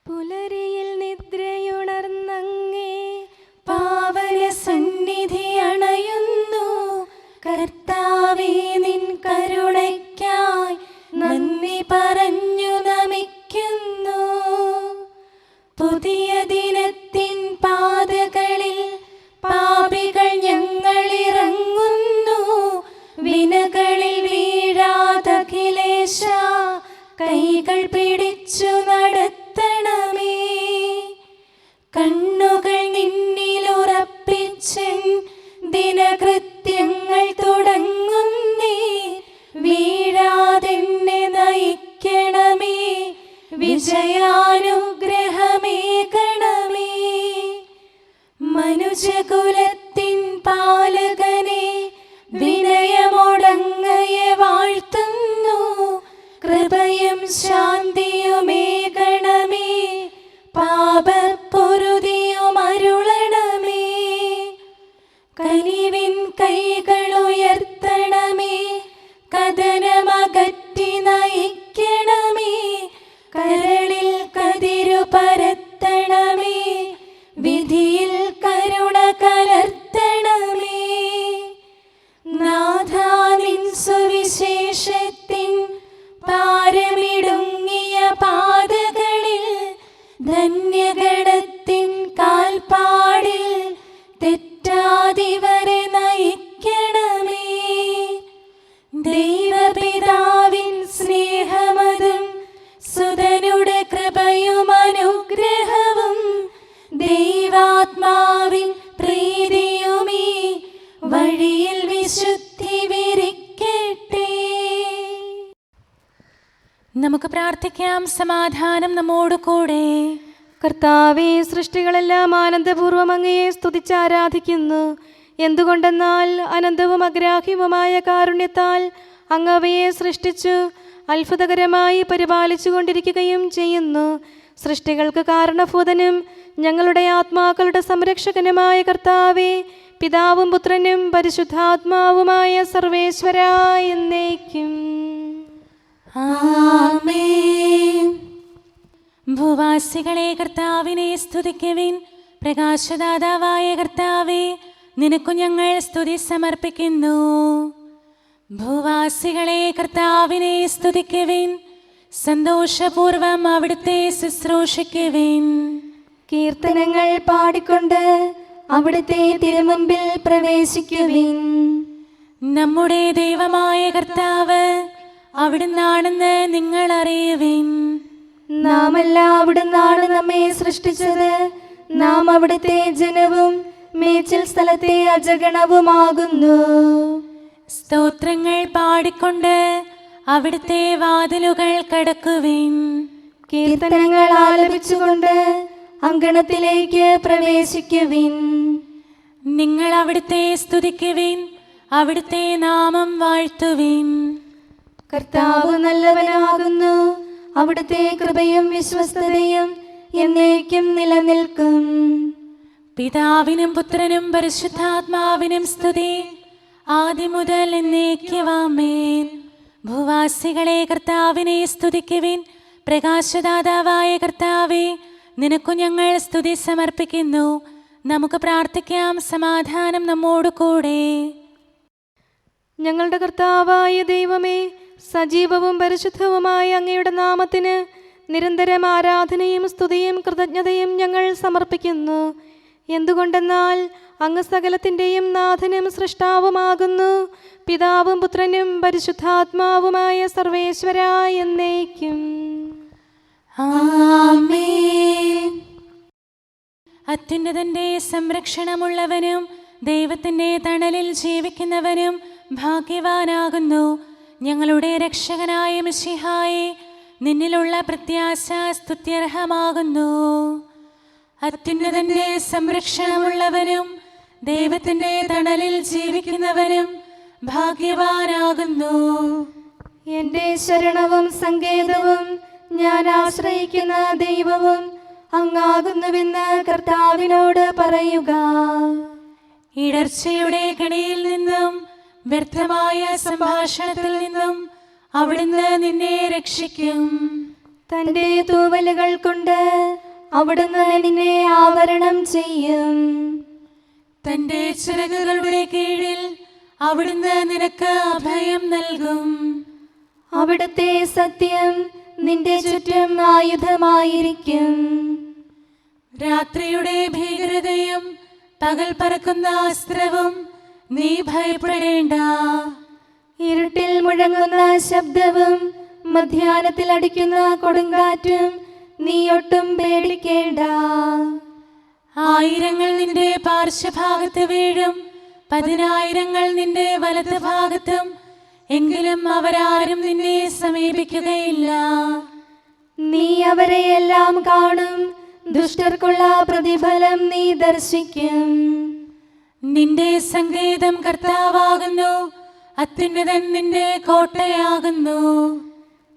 പുലരിയിൽ നിദ്രയുണർന്നങ്ങേ പാവന സന്നിധി അണയുന്നു. കർത്താവേ, നിൻ കരുണയ്ക്കായി നന്ദി പറഞ്ഞു നമിക്കുന്നു. പുതിയ ദിനത്തിൻ പാതകളിൽ പാപികൾ ഞങ്ങളിറങ്ങുന്നു. വിനകളിൽ വീഴാതഖിലേശ കൈകൾ പിടിച്ചു നടത്തണമേ. കണ്ണുകൾ നിന്നിലുറപ്പിച്ചൻ ദിനകൃത്യങ്ങൾ തുടങ്ങുന്നേ. വീഴാതെന്നെ നയിക്കണമേ, വിജയാനുഗ്രഹമേകണമേ. മനുജകുലത്തിൻ പാലകനെ വിനയമൊടങ്ങയെ വാഴ്ത്തുന്നു. കൃപയും ശാന്തിയുമേകണമേ, പാപപ്പൊറുതിയുമരുളണമേ. കനിവിൻ കൈകളുയർത്തണമേ, കഥനമകറ്റി നയിക്കണമേ. കരളിൽ കതിരു പരത്തണമേ, വിധിയിൽ കരുണ കലർത്തണമേ. നാഥാ, നിൻ സുവിശേഷത്തിൻ പാരമിടുങ്ങിയ പാതകളിൽ ധന്യഗണത്തിൻ കാൽപ്പാടിൽ തെറ്റാതിവരെ നയിക്കണമേ. ദൈവപിതാവിൻ സ്നേഹമതും സുതനുടെ കൃപയും അനുഗ്രഹവും ദൈവാത്മാവിൻ പ്രീതിയുമീ വഴിയിൽ വിശുദ്ധി വിരിക്കട്ടെ. നമുക്ക് പ്രാർത്ഥിക്കാം. സമാധാനം നമ്മോട് കൂടെ. കർത്താവേ, സൃഷ്ടികളെല്ലാം ആനന്ദപൂർവ്വം അങ്ങയെ സ്തുതിച്ച് ആരാധിക്കുന്നു. എന്തുകൊണ്ടെന്നാൽ അനന്തവും അഗ്രാഹ്യവുമായ കാരുണ്യത്താൽ അങ്ങ് അവയെ സൃഷ്ടിച്ചു അത്ഭുതകരമായി പരിപാലിച്ചു കൊണ്ടിരിക്കുകയും ചെയ്യുന്നു. സൃഷ്ടികൾക്ക് കാരണഭൂതനും ഞങ്ങളുടെ ആത്മാക്കളുടെ സംരക്ഷകനുമായ കർത്താവേ, പിതാവും പുത്രനും പരിശുദ്ധാത്മാവുമായ സർവേശ്വരാ എന്നേക്കും ആമേൻ. ഭൂവാസികളെ കർത്താവിനെ സ്തുതിക്കുവിൻ. പ്രകാശദാതാവായ കർത്താവേ, നിനക്കു ഞങ്ങൾ സ്തുതി സമർപ്പിക്കുന്നു. ഭൂവാസികളെ കർത്താവിനെ സ്തുതിക്കുവിൻ. സന്തോഷപൂർവം അവിടുത്തെ ശുശ്രൂഷിക്കുവിൻ. കീർത്തനങ്ങൾ പാടിക്കൊണ്ട് അവിടുത്തെ തിരുമുമ്പിൽ പ്രവേശിക്കുവിൻ. നമ്മുടെ ദൈവമായ കർത്താവ് അവിടുന്നാണെന്ന് നിങ്ങൾ അറിയുവിൻ. നാമല്ല അവിടുന്നാണ് നമ്മെ സൃഷ്ടിച്ചത്. നാം അവിടുത്തെ ജനവും മേച്ചിൽ സ്ഥലത്തെ അജഗണവുമാകുന്നു. സ്തോത്രങ്ങൾ പാടിക്കൊണ്ട് അവിടുത്തെ വാതിലുകൾ കടക്കുവിൻ. കീർത്തനങ്ങൾ ആലപിച്ചുകൊണ്ട് അങ്കണത്തിലേക്ക് പ്രവേശിക്കുവിൻ. നിങ്ങൾ അവിടുത്തെ സ്തുതിക്കുവിൻ, അവിടുത്തെ നാമം വാഴ്ത്തുവിൻ. കർത്താവ് നല്ലവനാകുന്നു. അവിടുത്തെ കൃപയും വിശ്വസ്തതയും എന്നേക്കും നിലനിൽക്കും. പിതാവിനും പുത്രനും പരിശുദ്ധാത്മാവിനും സ്തുതി, ആദ്യം മുതൽ എന്നേക്കും ആമേൻ. ഭൂവാസികളെ കർത്താവിനെ സ്തുതിക്കുവിൻ. പ്രകാശദാതാവായ കർത്താവേ, നിനക്കു ഞങ്ങൾ സ്തുതി സമർപ്പിക്കുന്നു. നമുക്ക് പ്രാർത്ഥിക്കാം. സമാധാനം നമ്മോട് കൂടെ. ഞങ്ങളുടെ കർത്താവായ ദൈവമേ, സജീവവും പരിശുദ്ധവുമായ അങ്ങയുടെ നാമത്തിന് നിരന്തരം ആരാധനയും സ്തുതിയും കൃതജ്ഞതയും ഞങ്ങൾ സമർപ്പിക്കുന്നു. എന്തുകൊണ്ടെന്നാൽ അങ്ങ് സകലത്തിൻ്റെയും നാഥനും സൃഷ്ടാവുമാകുന്നു. പിതാവും പുത്രനും പരിശുദ്ധാത്മാവുമായ സർവേശ്വരാ എന്നേക്കും ആമേൻ. അത്യുന്നതന്റെ സംരക്ഷണമുള്ളവനും ദൈവത്തിൻ്റെ തണലിൽ ജീവിക്കുന്നവനും ഭാഗ്യവാനാകുന്നു. ഞങ്ങളുടെ രക്ഷകനായ മിശിഹായേ, നിന്നിലുള്ള പ്രത്യാശ സ്തുത്യർഹമാകുന്നു. അത്യുന്നതന്റെ സംരക്ഷണമുള്ളവനും ദൈവത്തിൻ്റെ തണലിൽ ജീവിക്കുന്നവനും ഭാഗ്യവാനാകുന്നു. എൻ്റെ ശരണവും സങ്കേതവും ഞാൻ ആശ്രയിക്കുന്ന ദൈവവും അങ്ങാകുന്നുവെന്ന് കർത്താവിനോട് പറയുക. ഇടർച്ചയുടെ കണിയിൽ നിന്നും വ്യർത്ഥമായ സംഭാഷണത്തിൽ നിന്നും അവിടുന്ന് നിന്നെ രക്ഷിക്കും. തന്റെ തൂവലുകൾ കൊണ്ട് അവിടുന്ന് നിന്നെ ആവരണം ചെയ്യും. തന്റെ ചിറകുകളുടെ കീഴിൽ അവിടുന്ന് നിനക്ക് അഭയം നൽകും. അവിടുത്തെ സത്യം നിന്റെ ചുറ്റും ആയുധമായിരിക്കും. രാത്രിയുടെ ഭീകരതയും പകൽ പറക്കുന്ന അസ്ത്രവും നീ ഭയപ്പെടേണ്ട. ഇരുട്ടിൽ മുഴങ്ങുന്ന ശബ്ദവും മധ്യാഹ്നത്തിൽ അടിക്കുന്ന കൊടുങ്കാറ്റും നീ ഒട്ടും പേടിക്കേണ്ട. ആയിരങ്ങൾ നിന്റെ പാർശ്വഭാഗത്ത് വീഴും, 10,000 നിന്റെ വലത് ഭാഗത്തും, എങ്കിലും അവരാരും നിന്നെ സമീപിക്കുകയില്ല. നീ അവരെയെല്ലാം കാണും, ദുഷ്ടർക്കുള്ള പ്രതിഫലം നീ ദർശിക്കും. നിന്റെ സങ്കേതം കർത്താവാകുന്നു, അത്യുന്നതൻ നിന്റെ കോട്ടയാകുന്നു.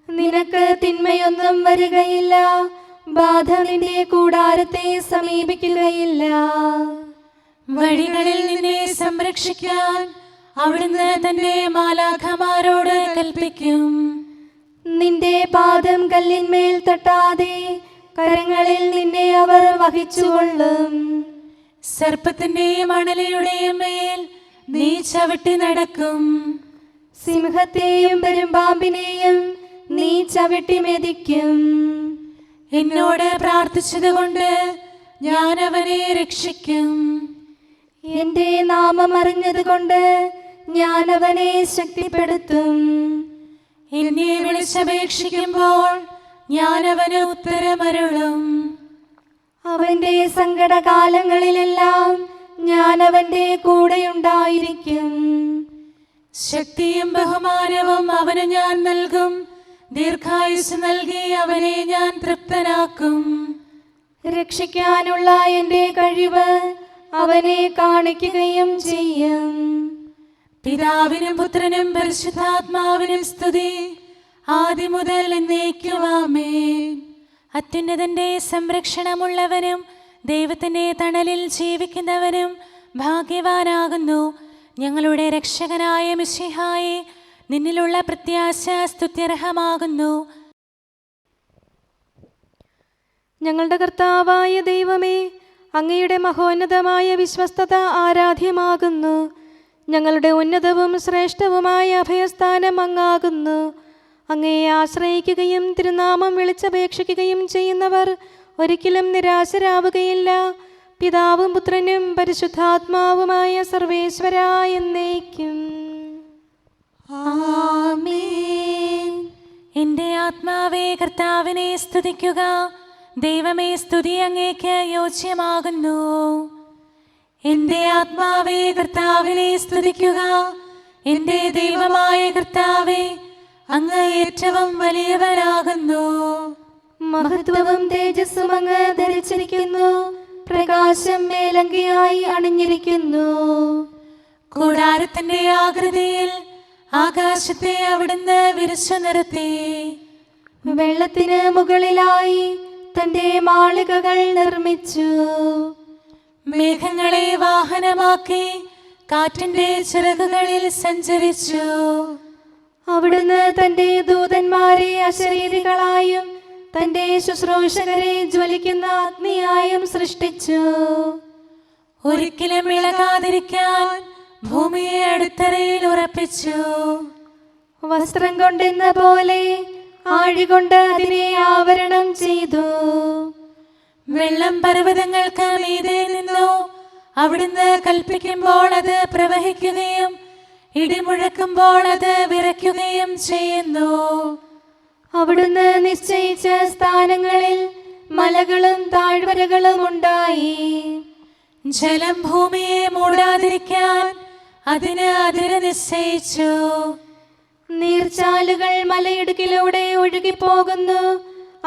നിനക്ക് തിന്മയൊന്നും വരികയില്ല, ബാധ നിന്റെ കൂടാരത്തെ സമീപിക്കുകയില്ല. വഴികളിൽ നിന്നെ സംരക്ഷിക്കാൻ അവിടുന്ന് തന്റെ മാലാഖമാരോട് കൽപ്പിക്കും. നിന്റെ പാദം കല്ലിന്മേൽ തട്ടാതെ കരങ്ങളിൽ നിന്നെ അവർ വഹിച്ചുകൊള്ളും. സർപ്പത്തിന്റെയും അണലിയുടെയും മേൽ നീ ചവിട്ടി നടക്കും. സിംഹത്തെയും പെരുമ്പാമ്പിനെയും നീ ചവിട്ടി മെതിക്കും. എന്നോട് പ്രാർത്ഥിച്ചതുകൊണ്ട് ഞാൻ അവനെ രക്ഷിക്കും. എന്റെ നാമം അറിഞ്ഞതുകൊണ്ട് ഞാൻ അവനെ ശക്തിപ്പെടുത്തും. എന്നെ വിളിച്ചപേക്ഷിക്കുമ്പോൾ ഞാൻ അവന് ഉത്തരമരുളും. അവന്റെ സങ്കടകാലങ്ങളിലെല്ലാം ഞാൻ അവന്റെ കൂടെയുണ്ടായിരിക്കും. ശക്തിയും ബഹുമാനവും അവന് ഞാൻ നൽകും. ദീർഘായുസ് നൽകി അവനെ ഞാൻ തൃപ്തനാക്കും. രക്ഷിക്കാനുള്ള എന്റെ കഴിവ് അവനെ കാണിക്കുകയും ചെയ്യും. പിതാവിനും പുത്രനും പരിശുദ്ധാത്മാവിനും സ്തുതി, ആദ്യം മുതൽ എന്നേക്കും ആമേൻ. അത്യുന്നതന്റെ സംരക്ഷണമുള്ളവനും ദൈവത്തിന്റെ തണലിൽ ജീവിക്കുന്നവനും ഭാഗ്യവാനാകുന്നു. ഞങ്ങളുടെ രക്ഷകനായ മിശിഹായേ, നിന്നിലുള്ള പ്രത്യാശ സ്തുത്യർഹമാകുന്നു. ഞങ്ങളുടെ കർത്താവായ ദൈവമേ, അങ്ങയുടെ മഹോന്നതമായ വിശ്വസ്തത ആരാധ്യമാകുന്നു. ഞങ്ങളുടെ ഉന്നതവും ശ്രേഷ്ഠവുമായ അഭയസ്ഥാനം അങ്ങാകുന്നു. അങ്ങയെ ആശ്രയിക്കുകയും തിരുനാമം വിളിച്ചപേക്ഷിക്കുകയും ചെയ്യുന്നവർ ഒരിക്കലും നിരാശരാവുകയില്ല. പിതാവും പുത്രനും പരിശുദ്ധാത്മാവുമായ സർവേശ്വരാ എന്നേക്കും ആമേൻ. എൻ്റെ ആത്മാവേ കർത്താവിനെ സ്തുതിക്കുക. ദൈവമേ, സ്തുതി അങ്ങേക്ക് യോജ്യമാകുന്നു. എൻ്റെ ആത്മാവേ കർത്താവിനെ സ്തുതിക്കുക. എൻ്റെ ദൈവമായ കർത്താവേ, അങ്ങ് ഏറ്റവും വലിയവനാകുന്നു. മഹത്വവും തേജസ്സും അങ്ങ് ധരിച്ചിരിക്കുന്നു. പ്രകാശം മേലങ്കിയായി അണിഞ്ഞിരിക്കുന്നു. കൂടാരത്തിന്റെ ആകൃതിയിൽ ആകാശത്തെ അവിടുന്ന് വിരിച്ചു നിർത്തി. വെള്ളത്തിന് മുകളിലായി തന്റെ മാളികകൾ നിർമ്മിച്ചു. മേഘങ്ങളെ വാഹനമാക്കി കാറ്റിന്റെ ചിറകുകളിൽ സഞ്ചരിച്ചു. അവിടുന്ന് തന്റെ ദൂതന്മാരെ അശരീരികളായും തന്റെ ശുശ്രൂഷകരെ ജ്വലിക്കുന്ന അഗ്നിയായും സൃഷ്ടിച്ചു. ഒരിക്കലും ഇളകാതിരിക്കാൻ ഭൂമിയെ അടിത്തറയിൽ ഉറപ്പിച്ചു. വസ്ത്രം കൊണ്ടെന്ന പോലെ ആഴികൊണ്ട് അതിനെ ആവരണം ചെയ്തു. വെള്ളം പർവ്വതങ്ങൾക്ക് മീതെ നിന്നു. അവിടുന്ന് കൽപ്പിക്കുമ്പോൾ അത് പ്രവഹിക്കുകയും ഇടിമുഴക്കുമ്പോൾ അത് വിറയ്ക്കുകയും ചെയ്യുന്നു. അവിടുന്ന് നിശ്ചയിച്ച സ്ഥാനങ്ങളിൽ മലകളും താഴ്വരകളും ഉണ്ടായി. ജലം ഭൂമിയെ മൂടാതിരിക്കാൻ അതിന് അതിര് നിശ്ചയിച്ചു. നീർച്ചാലുകൾ മലയിടുക്കിലൂടെ ഒഴുകിപ്പോകുന്നു.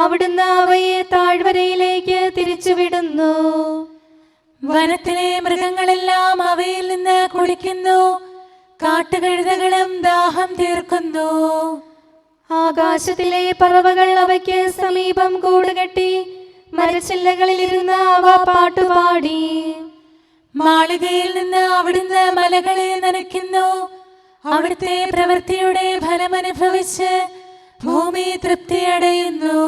അവിടുന്ന് അവയെ താഴ്വരയിലേക്ക് തിരിച്ചുവിടുന്നു. വനത്തിലെ മൃഗങ്ങളെല്ലാം അവയിൽ നിന്ന് കുടിക്കുന്നു. കാട്ടുകഴുതകളും ദാഹം തീർക്കുന്നു. ആകാശത്തിലെ പറവകൾ അവയ്ക്ക് സമീപം കൂടുകെട്ടി മരച്ചില്ലകളിലിരുന്ന് അവ പാട്ടുപാടി. മാളികയിൽ നിന്ന് അവിടുന്ന് മലകളെ നനയ്ക്കുന്നു. അവിടുത്തെ പ്രവൃത്തിയുടെ ഫലമനുഭവിച്ച് ഭൂമി തൃപ്തിയടയുന്നു.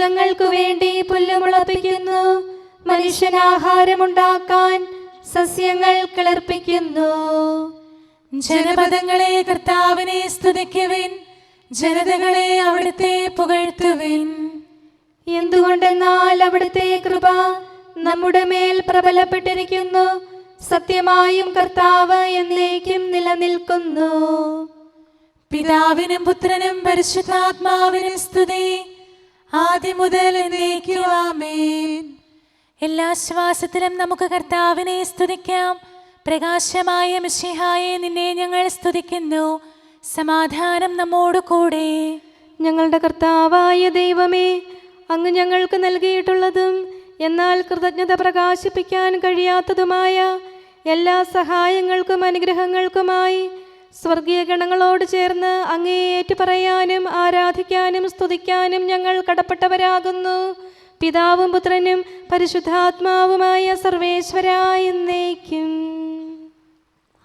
മൃഗങ്ങൾക്കു വേണ്ടി പുല്ല് മുളപ്പിക്കുന്നു. മനുഷ്യനാഹാരമുണ്ടാക്കാൻ സസ്യങ്ങൾ കിളിർപ്പിക്കുന്നു. ജനപദങ്ങളെ കർത്താവിനെ സ്തുതിക്കുവിൻ, ജനതകളെ അവിടുത്തെ പുകഴ്ത്തുവിൻ. എന്തുകൊണ്ടെന്നാൽ അവിടുത്തെ കൃപ നമ്മുടെ മേൽ പ്രബലപ്പെട്ടിരിക്കുന്നു. സത്യമായും കർത്താവ് എന്നേക്കും നിലനിൽക്കുന്നു. പിതാവിനും പുത്രനും പരിശുദ്ധാത്മാവിനും സ്തുതി, ആദ്യം മുതൽ എന്നേക്കും ആമേൻ. എല്ലാ ശ്വാസത്തിലും നമുക്ക് കർത്താവിനെ സ്തുതിക്കാം. പ്രകാശമായ മിശിഹായെ, നിന്നെ ഞങ്ങൾ സ്തുതിക്കുന്നു. സമാധാനം നമ്മോട് കൂടെ. ഞങ്ങളുടെ കർത്താവായ ദൈവമേ, അങ്ങ് ഞങ്ങൾക്ക് നൽകിയിട്ടുള്ളതും എന്നാൽ കൃതജ്ഞത പ്രകാശിപ്പിക്കാൻ കഴിയാത്തതുമായ എല്ലാ സഹായങ്ങൾക്കും അനുഗ്രഹങ്ങൾക്കുമായി സ്വർഗീയ ഗണങ്ങളോട് ചേർന്ന് അങ്ങേ ഏറ്റുപറയാനും ആരാധിക്കാനും സ്തുതിക്കാനും ഞങ്ങൾ കടപ്പെട്ടവരാകുന്നു. പിതാവും പുത്രനും പരിശുദ്ധാത്മാവുമായ സർവേശ്വരായ എന്നേക്കും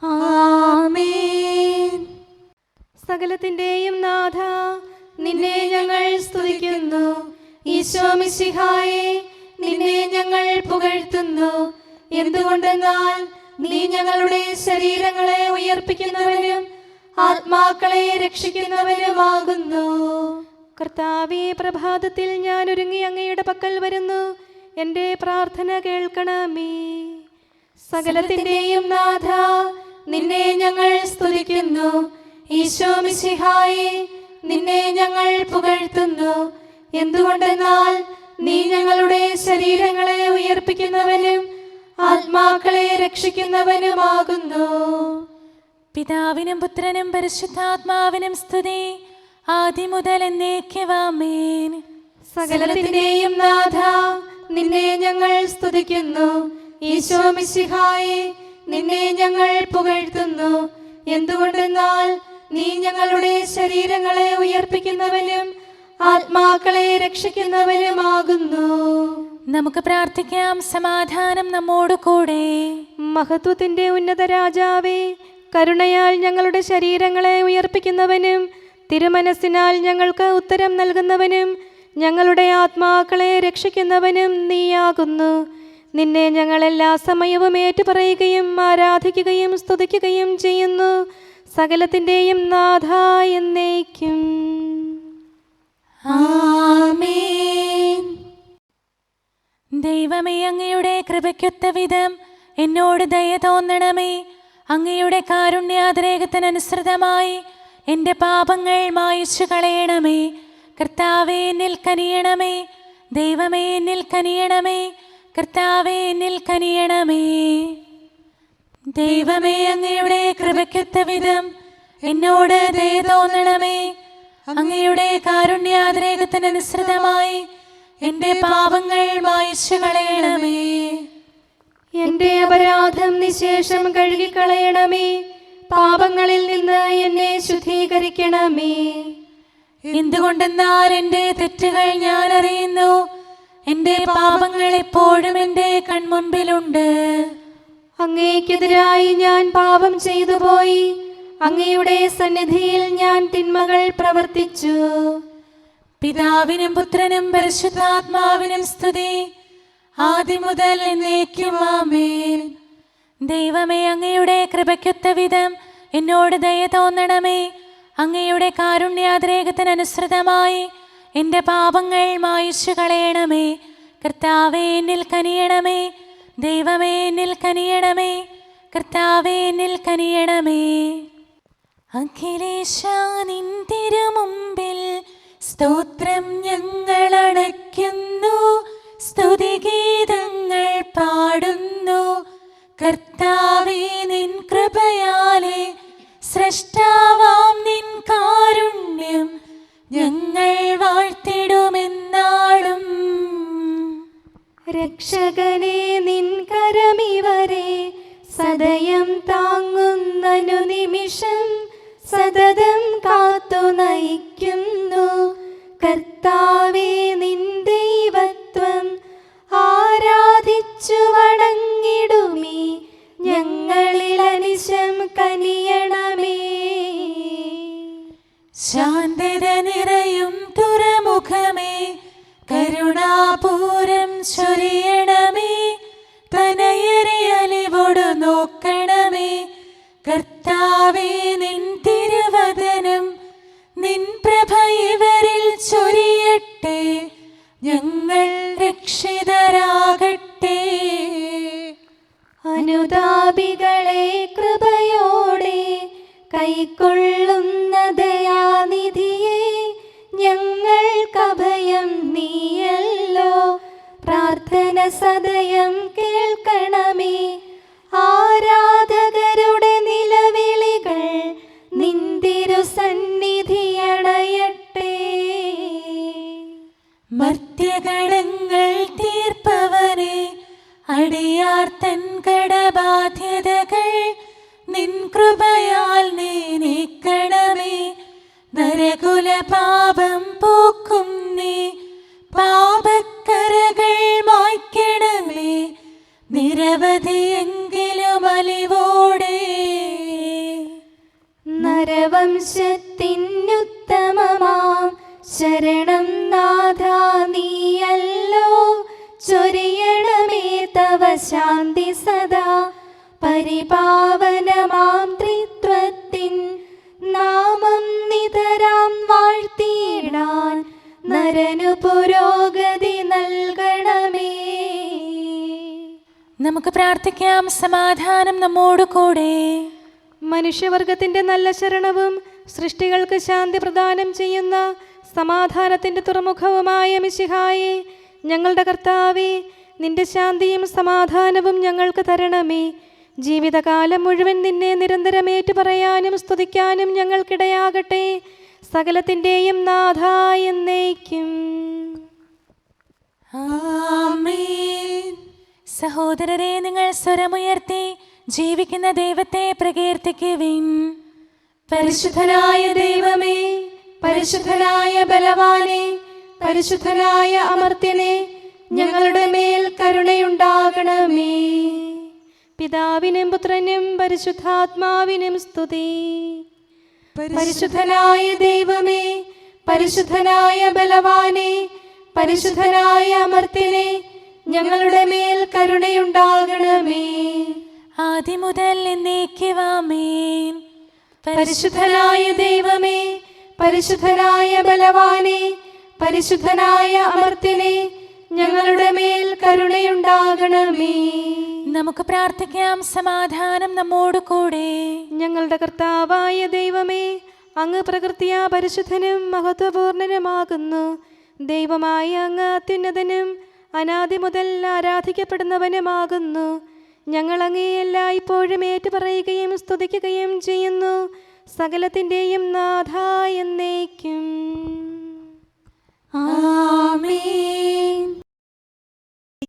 ആമേൻ. സകലത്തിന്റെയും നാഥ, നിന്നെ ഞങ്ങൾ സ്തുതിക്കുന്നു. ഈശോ മിശിഹായെ, നിന്നെ ഞങ്ങൾ പുകഴ്ത്തുന്നു. എന്തുകൊണ്ടെന്നാൽ നീ ഞങ്ങളുടെ ശരീരങ്ങളെ ഉയർപ്പിക്കുന്നവനും ആത്മാക്കളെ രക്ഷിക്കുന്നവനുമാകുന്നു. കർത്താവേ, പ്രഭാതത്തിൽ ഞാൻ ഒരുങ്ങി അങ്ങയുടെ പക്കൽ വരുന്നു. എൻ്റെ പ്രാർത്ഥന കേൾക്കണമേ. സകലത്തിന്റെയും നാഥ, നിന്നെ ഞങ്ങൾ സ്തുതിക്കുന്നു. ഈശോ മിശിഹായെ, നിന്നെ ഞങ്ങൾ പുകഴ്ത്തുന്നു. എന്തുകൊണ്ടെന്നാൽ നീ ഞങ്ങളുടെ ശരീരങ്ങളെ ഉയർപ്പിക്കുന്നവനും ആത്മാക്കളെ രക്ഷിക്കുന്നവനുമാകുന്നു. പിതാവിനും പുത്രനും പരിശുദ്ധാത്മാവിനും സ്തുതി, ആദ്യം മുതൽ എന്നേക്കും ആമേൻ. സകലത്തിന്റെയും നാഥ, നിന്നെ ഞങ്ങൾ സ്തുതിക്കുന്നു. ഈശോ മിശിഹായെ, നിന്നെ ഞങ്ങൾ പുകഴ്ത്തുന്നു. എന്തുകൊണ്ടെന്നാൽ നീ ഞങ്ങളുടെ ശരീരങ്ങളെ ഉയർപ്പിക്കുന്നവനും ആത്മാക്കളെ രക്ഷിക്കുന്നവനുമാകുന്നു. നമുക്ക് പ്രാർത്ഥിക്കാം. സമാധാനം നമ്മോട് കൂടെ. മഹത്വത്തിന്റെ ഉന്നത രാജാവേ, കരുണയാൽ ഞങ്ങളുടെ ശരീരങ്ങളെ ഉയർപ്പിക്കുന്നവനും തിരുമനസ്സിനാൽ ഞങ്ങൾക്ക് ഉത്തരം നൽകുന്നവനും ഞങ്ങളുടെ ആത്മാക്കളെ രക്ഷിക്കുന്നവനും നീയാകുന്നു. നിന്നെ ഞങ്ങൾ എല്ലാ സമയവും ഏറ്റുപറയുകയും ആരാധിക്കുകയും സ്തുതിക്കുകയും ചെയ്യുന്നു. സകലത്തിന്റെയും നാഥ എന്നേക്കും ആമേൻ. ദൈവമേ, അങ്ങയുടെ കൃപയ്ക്കൊത്ത വിധം എന്നോട് ദയ തോന്നണമേ. അങ്ങയുടെ കാരുണ്യാതിരേകത്തിനനുസൃതമായി എൻ്റെ പാപങ്ങൾ മായിച്ചു കളയണമേ. കർത്താവേ, എന്നിൽ കനിയണമേ. ദൈവമേ, എന്നിൽ കനിയണമേ. കർത്താവേ, എന്നിൽ കനിയണമേ. ദൈവമേ, അങ്ങയുടെ കൃപയ്ക്കൊത്ത വിധം എന്നോട് ദയ തോന്നണമേ. അങ്ങയുടെ കാരുണ്യാതിരേകത്തിനനുസൃതമായി എൻ്റെ പാപങ്ങൾ മായിച്ചു കളയണമേ. എൻ്റെ അപരാധം നിശേഷം കഴുകിക്കളയണമേ. പാപങ്ങളിൽ നിന്ന് എന്നെ ശുദ്ധീകരിക്കണമേ. എന്തുകൊണ്ടെന്നാൽ എൻ്റെ തെറ്റുകൾ ഞാൻ അറിയുന്നു. എൻ്റെ പാപങ്ങൾ എപ്പോഴും എൻ്റെ കൺമുൻപിലുണ്ട്. അങ്ങേക്കെതിരായി ഞാൻ പാപം ചെയ്തു പോയി. അങ്ങയുടെ സന്നിധിയിൽ ഞാൻ തിന്മകൾ പ്രവർത്തിച്ചു. പിതാവിനും പുത്രനും പരിശുദ്ധാത്മാവിനും സ്തുതി, ആദ്യം മുതൽ എന്നേക്കും ആമേൻ. ദൈവമേ, അങ്ങയുടെ കൃപയ്ക്കൊത്ത വിധം എന്നോട് ദയ തോന്നണമേ. അങ്ങയുടെ കാരുണ്യാതിരേകത്തിനനുസൃതമായി എൻ്റെ പാപങ്ങൾ മായിച്ചു കളയണമേ. കർത്താവേ, എന്നിൽ കനിയണമേ. ദൈവമേ, എന്നിൽ കനിയണമേ. കർത്താവേ, എന്നിൽ കനിയണമേ. അഖിലേശാ, നിൻ തിരുമുമ്പിൽ സ്തോത്രം ഞങ്ങൾ അണയ്ക്കുന്നു. സ്തുതിഗീതങ്ങൾ പാടുന്നു. കർത്താവേ, നിൻ കൃപയാലെ സ്രഷ്ടാവാം നിൻ കാരുണ്യം ഞങ്ങൾ വാഴ്ത്തിടുമെന്നാളും. രക്ഷകനെ, നിൻ കരമിവരെ സദയം താങ്ങുന്നനു നിമിഷം സതതം കാത്തു നയിക്കുന്നു. കർത്താവേ, നിൻ ദൈവത്വം ആരാധിച്ചു വണങ്ങിടുമീ ഞങ്ങളിൽ അനിശം കനിയണമേ. ശാന്തത നിറയും തുറമുഖമേ, കരുണ സദയം നീയല്ലോ. പ്രാർത്ഥന സദയം കേൾക്കണമേ. ആരാധകരുടെ നിലവിളികൾ നിന്തിരു സന്നിധിയണയട്ടെ. മർത്യകടങ്ങൾ തീർപ്പവനെ, അടിയാർ തൻ കടബാധ്യതകൾ നിൻ കൃപയാൽ നീ നീക്കണമേ. നരകുല പാപം പോക്കും നീ, പാപക്കരകൾ മായ്ക്കണമേ. നിരവധിയെങ്കിലും അലിവോടെ നരവംശത്തിനുത്തമമാം ശരണം നാഥ നീയല്ലോ. ചൊരിയണമേ തവ ശാന്തി സദാ. പരിപാവനമാം ത്രിത്വത്തിൻ നാമം നിതരാം വാഴ്ത്തിയിടാൻ നരനു പുരോഗതി നൽകണമേ. നമുക്ക് പ്രാർത്ഥിക്കാം. സമാധാനം നമ്മോട് കൂടെ. മനുഷ്യവർഗത്തിന്റെ നല്ല ശരണവും സൃഷ്ടികൾക്ക് ശാന്തി പ്രദാനം ചെയ്യുന്ന സമാധാനത്തിന്റെ തുറമുഖവുമായ മിശിഹായേ, ഞങ്ങളുടെ കർത്താവേ, നിന്റെ ശാന്തിയും സമാധാനവും ഞങ്ങൾക്ക് തരണമേ. ജീവിതകാലം മുഴുവൻ നിന്നെ നിരന്തരം ഏറ്റുപറയാനും സ്തുതിക്കാനും ഞങ്ങൾക്കിടയാകട്ടെ. സകലത്തിൻ്റെയും നാഥ എന്നേക്കും. ആമേൻ. സഹോദരരെ, നിങ്ങൾ സ്വരമുയർത്തി ജീവിക്കുന്ന ദൈവത്തെ പ്രകീർത്തിക്കുവിൻ. പരിശുദ്ധനായ ദൈവമേ, പരിശുദ്ധനായ ബലവാനെ, പരിശുദ്ധനായ അമർത്യനെ, ഞങ്ങളുടെ മേൽ കരുണയുണ്ടാകണമേ. പിതാവിനും പുത്രനും പരിശുദ്ധാത്മാവിനും സ്തുതി. പരിശുദ്ധനായ ദൈവമേ, പരിശുദ്ധനായ ബലവാനെ, പരിശുദ്ധനായ അമർത്യനെ, ഞങ്ങളുടെ മേൽ കരുണയുണ്ടാകണമേ. ആദ്യം മുതൽ എന്നേക്കുമാമേൻ. പരിശുദ്ധനായ ദൈവമേ, പരിശുദ്ധനായ ബലവാനെ, പരിശുദ്ധനായ അമർത്യനെ, ഞങ്ങളുടെ മേൽ കരുണയുണ്ടാകണമേ. നമുക്ക് പ്രാർത്ഥിക്കാം. സമാധാനം നമ്മോട് കൂടെ. ഞങ്ങളുടെ കർത്താവായ ദൈവമേ, അങ്ങ് പ്രകൃതിയാ പരിശുദ്ധനും മഹത്വപൂർണനുമാകുന്നു. ദൈവമായ അങ്ങ് അത്യുന്നതനും അനാദി മുതൽ ആരാധിക്കപ്പെടുന്നവനുമാകുന്നു. ഞങ്ങൾ അങ്ങേ എല്ലായ്പ്പോഴും ഏറ്റുപറയുകയും സ്തുതിക്കുകയും ചെയ്യുന്നു. സകലത്തിൻ്റെയും നാഥ എന്നേക്കും. ആമേൻ.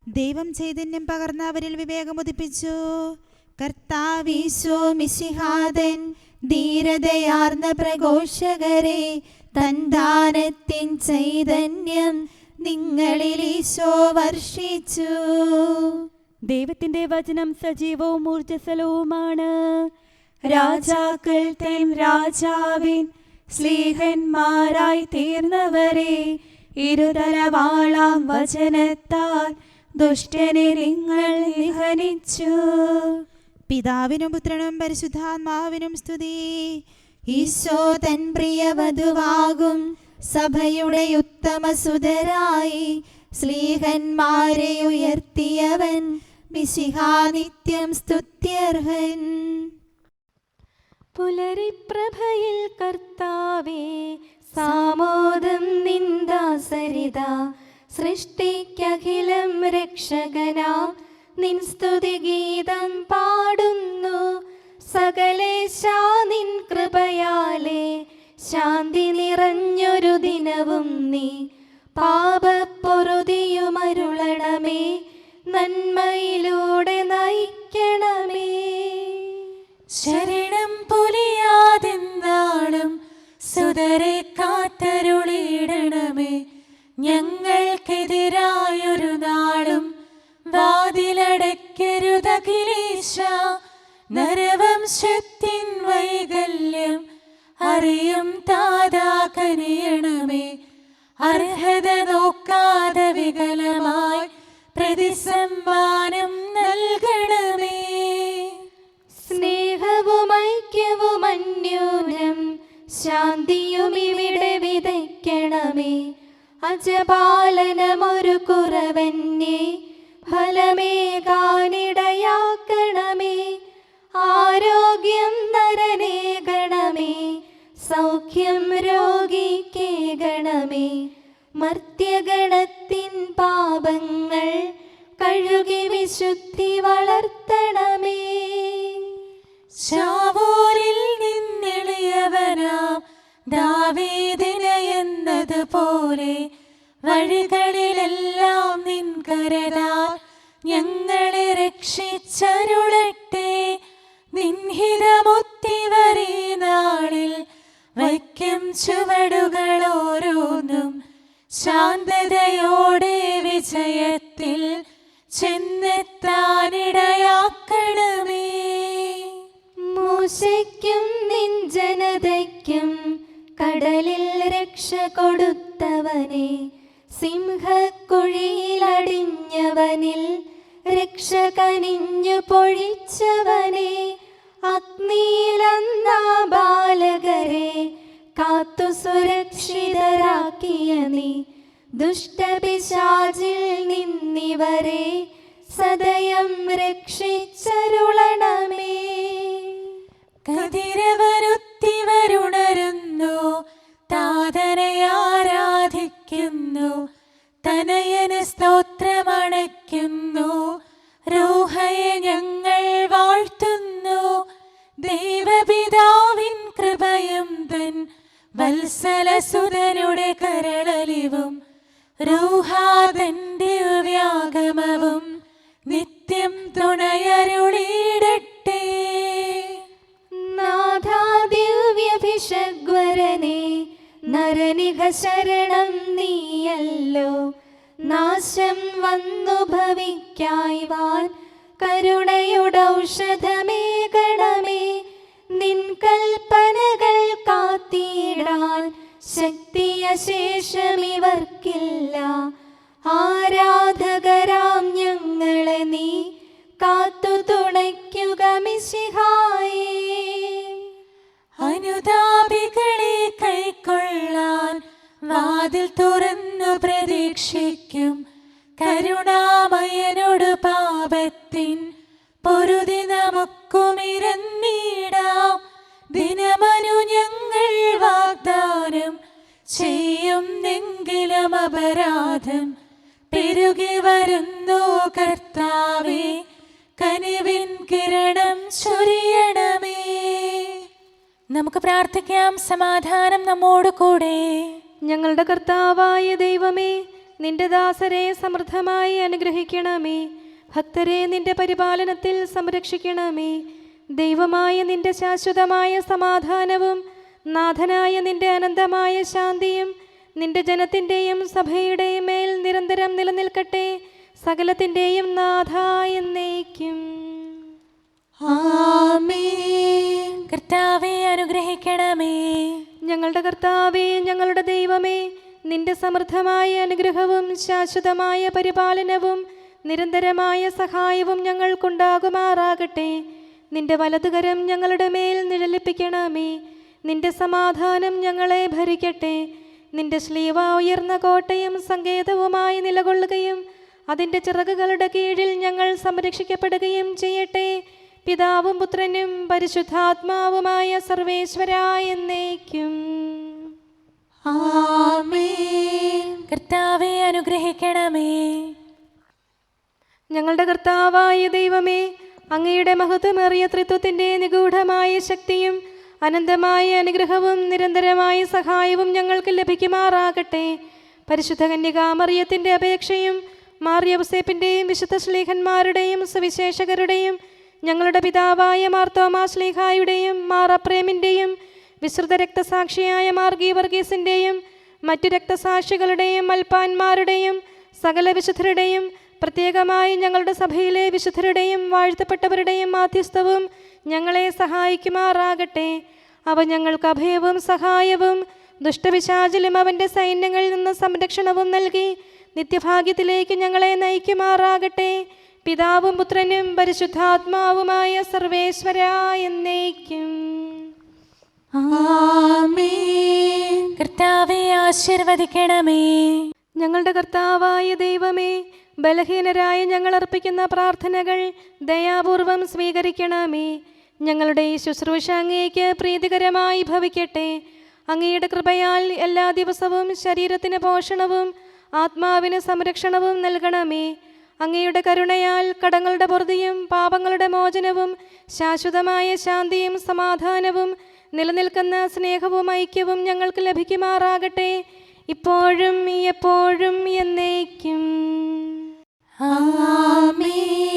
ദൈവം ചൈതന്യം പകർന്ന് അവരിൽ വിവേകമുദിപ്പിച്ചു. കർത്താവീശോ മിശിഹാതൻ ധീരതയാർന്ന പ്രഘോഷകരെ, തൻ ദാനത്തിൻ ചൈതന്യം നിങ്ങളിൽ ഈശോ വർഷിച്ചു. ദൈവത്തിന്റെ വചനം സജീവവും ഊർജ്ജസ്വലവുമാണ്. രാജാക്കൾ തൻ രാജാവിൻ സ്ലീഹന്മാരായി തീർന്നവരെ, ഇരുതലവാളാം വചനത്താൽ ദുഷ്ടനെ നിങ്ങൾ നിഹനിച്ചു. പിതാവിനും പുത്രനും പരിശുദ്ധാത്മാവിനും സ്തുതി. ഈശോ തൻ പ്രിയവധുവാകും സഭയുടെ ഉത്തമ സുതരായി സ്ലീഹന്മാരെ ഉയർത്തിയവൻ മിശിഹാ നിത്യം സ്തുത്യർഹൻ. പുലരിപ്രഭയിൽ കർത്താവേ, സാമോദം നിന്ദാസരിത. സൃഷ്ടിക്കഖിലം രക്ഷകനാം നിൻ സ്തുതിഗീതം പാടുന്നു. സകലേശാ നിൻ കൃപയാലേ ശാന്തി നിറഞ്ഞൊരു ദിനവും നീ. പാപപ്പൊറുതിയുമരുളണമേ, നന്മയിലൂടെ നയിക്കണമേ. ശരണം പൊലിയാതെന്നാളും സുതരെ കാത്തരുളിയിടണമേ. ഞങ്ങൾക്കെതിരായൊരു നാളും വാതിലടയ്ക്കരുതഖിലേശ. നരവംശത്തിൻ വൈകല്യം അറിയും താതാ കനിയണമേ. അർഹത നോക്കാതെ വികലമായി പ്രതിസമ്മാനം നൽകണമേ. സ്നേഹവും ഐക്യവും അന്യോന്യം ശാന്തിയും ഇവിടെ വിതയ്ക്കണമേ. അജപാലനമൊരു കുറവന്യേ ഫലമേകാനിടയാക്കണമേ. ആരോഗ്യം നരനേകണമേ, സൗഖ്യം രോഗിക്കേകണമേ. മർത്യഗണത്തിൻ പാപങ്ങൾ കഴുകി വിശുദ്ധി വളർത്തണമേ. ശാവൂരിൽ നിന്നെളിയവനാം ദാവീദിന് എന്നതുപോലെ വഴികളിലെല്ലാം നിൻ കരതാൽ ഞങ്ങളെ രക്ഷിച്ചരുളട്ടെ. നിൻഹിതമൊത്തിവരെ നാളിൽ വയ്ക്കും ചുവടുകൾ ഓരോന്നും ശാന്തതയോടെ വിജയത്തിൽ ചെന്നെത്താനിടയാക്കണമേ. മൂശയ്ക്കും നിൻ ജനതയ്ക്കും കടലിൽ രക്ഷ കൊടുത്തവനെ, സിംഹക്കുഴിയിലടിഞ്ഞവനിൽ രക്ഷ കനിഞ്ഞു പൊഴിച്ചവനെ, അഗ്നിയിലന്നാ ബാലകരെ കാത്തു സുരക്ഷിതരാക്കിയ നീ, ദുഷ്ടപിശാചിൽ നിന്നിവരെ സദയം രക്ഷിച്ചരുളണമേ. കതിരവരുത്തിവരുണരുന്നു, താതനെ ആരാധിക്കുന്നു, തനയന് സ്തോത്രമണയ്ക്കുന്നു, റൂഹയെ ഞങ്ങൾ വാഴ്ത്തുന്നു. ദൈവപിതാവിൻ കൃപയും തൻ വത്സലസുതനുടെ കരളലിവും റൂഹാതന്റെ വ്യാഗമവും നിത്യം തുണയരുളിയിടട്ടെ. നാഥാ ദിവ്യഭിഷഗ്വരനെ, നരനിക ശരണം നീയല്ലോ. നാശം വന്നു ഭവിക്കായ്വാൻ കരുണയുടൗഷധമേകണമേ. നിൻ കൽപ്പനകൾ കാത്തിടാൻ ശക്തിയശേഷമിവർക്കില്ല. ആരാധകരാം ഞങ്ങളെ നീ കാത്തു തുണയ്ക്കുക മിശിഹായേ. അനുതാപികളെ കൈക്കൊള്ളാൻ വാതിൽ തുറന്നു പ്രതീക്ഷിക്കും. കരുണാമയനോട് പാപത്തിൻ പൊറുതി നമുക്കുമിരന്നിടാം. ദിനമനു ഞങ്ങൾ വാഗ്ദാനം ചെയ്യുന്നെങ്കിലും അപരാധം പെരുകി വരുന്നു. കർത്താവേ, കനിവിൻ കിരണം ചൊരിയണമേ. നമുക്ക് പ്രാർത്ഥിക്കാം. സമാധാനം നമ്മോട് കൂടെ. ഞങ്ങളുടെ കർത്താവായ ദൈവമേ, നിന്റെ ദാസരെ സമൃദ്ധമായി അനുഗ്രഹിക്കണമേ. ഭക്തരെ നിന്റെ പരിപാലനത്തിൽ സംരക്ഷിക്കണമേ. ദൈവമായ നിന്റെ ശാശ്വതമായ സമാധാനവും നാഥനായ നിന്റെ അനന്തമായ ശാന്തിയും നിന്റെ ജനത്തിൻ്റെയും സഭയുടെയും മേൽ നിരന്തരം നിലനിൽക്കട്ടെ. സകലത്തിൻ്റെയും നാഥ എന്നേക്കും. ആമേൻ. കർത്താവേ, അനുഗ്രഹിക്കണമേ. ഞങ്ങളുടെ കർത്താവേ, ഞങ്ങളുടെ ദൈവമേ, നിന്റെ സമൃദ്ധമായ അനുഗ്രഹവും ശാശ്വതമായ പരിപാലനവും നിരന്തരമായ സഹായവും ഞങ്ങൾക്കുണ്ടാകുമാറാകട്ടെ. നിന്റെ വലതുകരം ഞങ്ങളുടെ മേൽ നിഴലിപ്പിക്കണമേ. നിന്റെ സമാധാനം ഞങ്ങളെ ഭരിക്കട്ടെ. നിന്റെ ശ്ലീവ ഉയർന്ന കോട്ടയും സങ്കേതവുമായി നിലകൊള്ളുകയും അതിൻ്റെ ചിറകുകളുടെ കീഴിൽ ഞങ്ങൾ സംരക്ഷിക്കപ്പെടുകയും ചെയ്യട്ടെ. പിതാവും പുത്രനും പരിശുദ്ധാത്മാവുമായ സർവേശ്വരായ എന്നേക്കും. ആമേൻ. കർത്താവേ, അനുഗ്രഹിക്കണമേ. ഞങ്ങളുടെ കർത്താവായ ദൈവമേ, അങ്ങയുടെ മഹത്വമേറിയ ത്രിത്വത്തിൻ്റെ നിഗൂഢമായ ശക്തിയും അനന്തമായ അനുഗ്രഹവും നിരന്തരമായ സഹായവും ഞങ്ങൾക്ക് ലഭിക്കുമാറാകട്ടെ. പരിശുദ്ധ കന്യകാമറിയത്തിൻ്റെ അപേക്ഷയും മാർ യൗസേപ്പിൻ്റെയും വിശുദ്ധ ശ്ലീഹന്മാരുടെയും സുവിശേഷകരുടെയും ഞങ്ങളുടെ പിതാവായ മാർ തോമാ ശ്ലീഹായുടെയും മാർ അപ്രേമിൻ്റെയും വിശുദ്ധ രക്തസാക്ഷിയായ മാർ ഗീവർഗീസിൻ്റെയും മറ്റു രക്തസാക്ഷികളുടെയും മൽപ്പാന്മാരുടെയും സകല വിശുദ്ധരുടെയും പ്രത്യേകമായി ഞങ്ങളുടെ സഭയിലെ വിശുദ്ധരുടെയും വാഴ്ത്തപ്പെട്ടവരുടെയും മാധ്യസ്ഥവും ഞങ്ങളെ സഹായിക്കുമാറാകട്ടെ. അവ ഞങ്ങൾക്ക് അഭയവും സഹായവും ദുഷ്ടപിശാചിലും അവൻ്റെ സൈന്യങ്ങളിൽ നിന്ന് സംരക്ഷണവും നൽകി നിത്യഭാഗ്യത്തിലേക്ക് ഞങ്ങളെ നയിക്കുമാറാകട്ടെ. പിതാവും പുത്രനും പരിശുദ്ധാത്മാവുമായ സർവേശ്വരായ എന്നേക്കും. ആമേൻ. കർത്താവേ, ആശീർവദിക്കണമേ. ഞങ്ങളുടെ കർത്താവായ ദൈവമേ, ബലഹീനരായ ഞങ്ങൾ അർപ്പിക്കുന്ന പ്രാർത്ഥനകൾ ദയാപൂർവം സ്വീകരിക്കണമേ. ഞങ്ങളുടെ ഈ ശുശ്രൂഷ അങ്ങേക്ക് പ്രീതികരമായി ഭവിക്കട്ടെ. അങ്ങയുടെ കൃപയാൽ എല്ലാ ദിവസവും ശരീരത്തിന് പോഷണവും ആത്മാവിന് സംരക്ഷണവും നൽകണമേ. അങ്ങയുടെ കരുണയാൽ കടങ്ങളുടെ പൊറുതിയും പാപങ്ങളുടെ മോചനവും ശാശ്വതമായ ശാന്തിയും സമാധാനവും നിലനിൽക്കുന്ന സ്നേഹവും ഐക്യവും ഞങ്ങൾക്ക് ലഭിക്കുമാറാകട്ടെ, ഇപ്പോഴും എപ്പോഴും എന്നേക്കും. ആമേൻ.